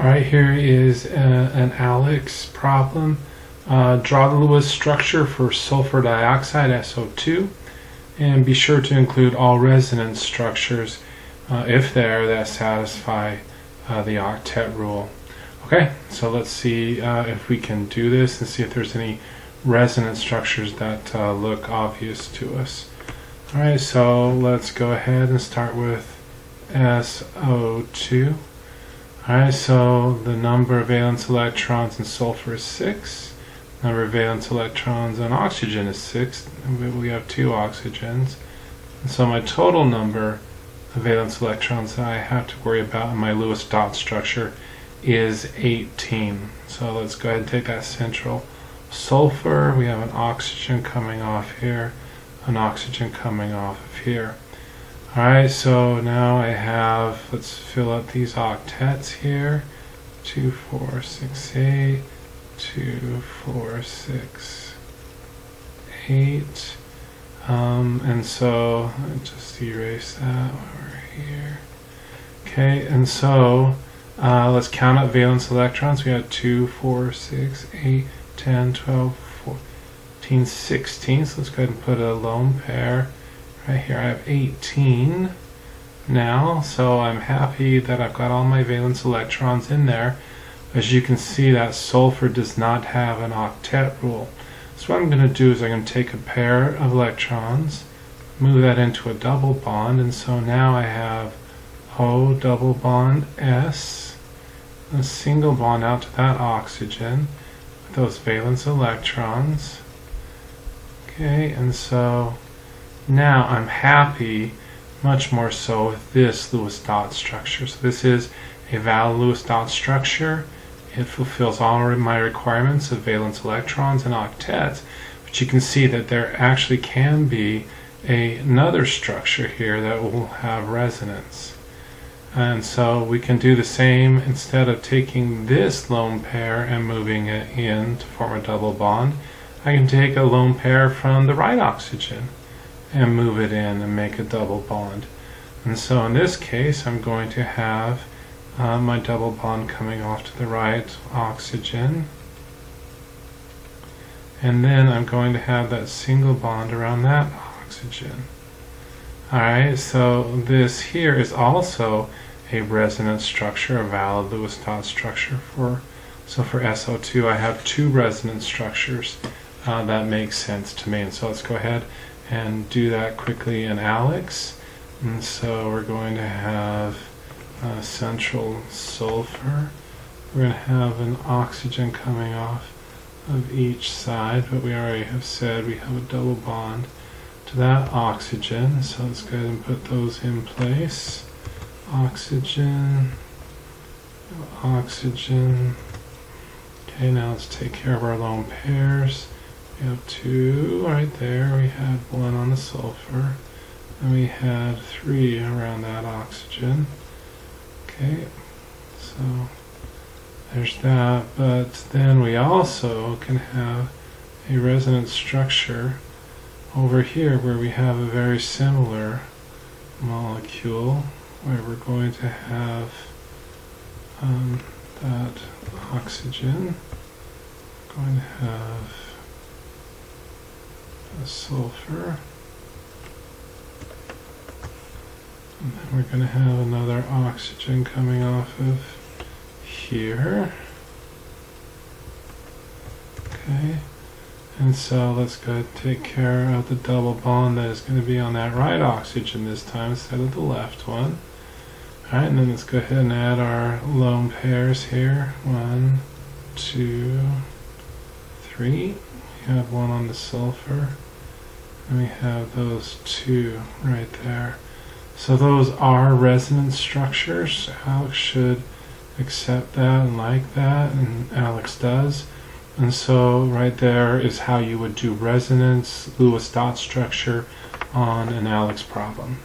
Alright, here is an Alex problem. Draw the Lewis structure for sulfur dioxide, SO2, and be sure to include all resonance structures, if there, that satisfy the octet rule. Okay, so let's see if we can do this and see if there's any resonance structures that look obvious to us. Alright, so let's go ahead and start with SO2. Alright, so the number of valence electrons in sulfur is 6. Number of valence electrons in oxygen is 6. We have 2 oxygens. And so my total number of valence electrons that I have to worry about in my Lewis dot structure is 18. So let's go ahead and take that central sulfur. We have an oxygen coming off here, an oxygen coming off of here. Alright, so now I have, let's fill up these octets here. 2, 4, 6, 8, 2, 4, 6, 8. And so, just erase that over here. Okay, and so, let's count up valence electrons. We have 2, 4, 6, 8, 10, 12, 14, 16. So let's go ahead and put a lone pair. Right here I have 18 now, so I'm happy that I've got all my valence electrons in there. As you can see, that sulfur does not have an octet rule. So what I'm going to do is I'm going to take a pair of electrons, move that into a double bond, and so now I have O double bond S, a single bond out to that oxygen with those valence electrons. Okay, and so now I'm happy, much more so, with this Lewis dot structure. So this is a valid Lewis dot structure. It fulfills all of my requirements of valence electrons and octets, but you can see that there actually can be another structure here that will have resonance. And so we can do the same. Instead of taking this lone pair and moving it in to form a double bond, I can take a lone pair from the right oxygen and move it in and make a double bond. And so in this case I'm going to have my double bond coming off to the right oxygen, and then I'm going to have that single bond around that oxygen. Alright, so this here is also a resonance structure, a valid Lewis dot structure. For SO2 I have 2 resonance structures. That makes sense to me, and so let's go ahead and do that quickly in Alex. And so we're going to have central sulfur. We're going to have an oxygen coming off of each side, but we already have said we have a double bond to that oxygen. So let's go ahead and put those in place. Oxygen, oxygen. Okay, now let's take care of our lone pairs. We have 2 right there. We had 1 on the sulfur, and we had 3 around that oxygen. Okay, so there's that. But then we also can have a resonance structure over here where we have a very similar molecule, where we're going to have that oxygen. We're going to have the sulfur, and then we're going to have another oxygen coming off of here. Okay, and so let's go ahead and take care of the double bond that is going to be on that right oxygen this time instead of the left one. Alright, and then let's go ahead and add our lone pairs here. 1, 2, 3. We have 1 on the sulfur, and we have those 2 right there. So those are resonance structures. Alex should accept that and like that, and Alex does. And so right there is how you would do resonance Lewis dot structure on an Alex problem.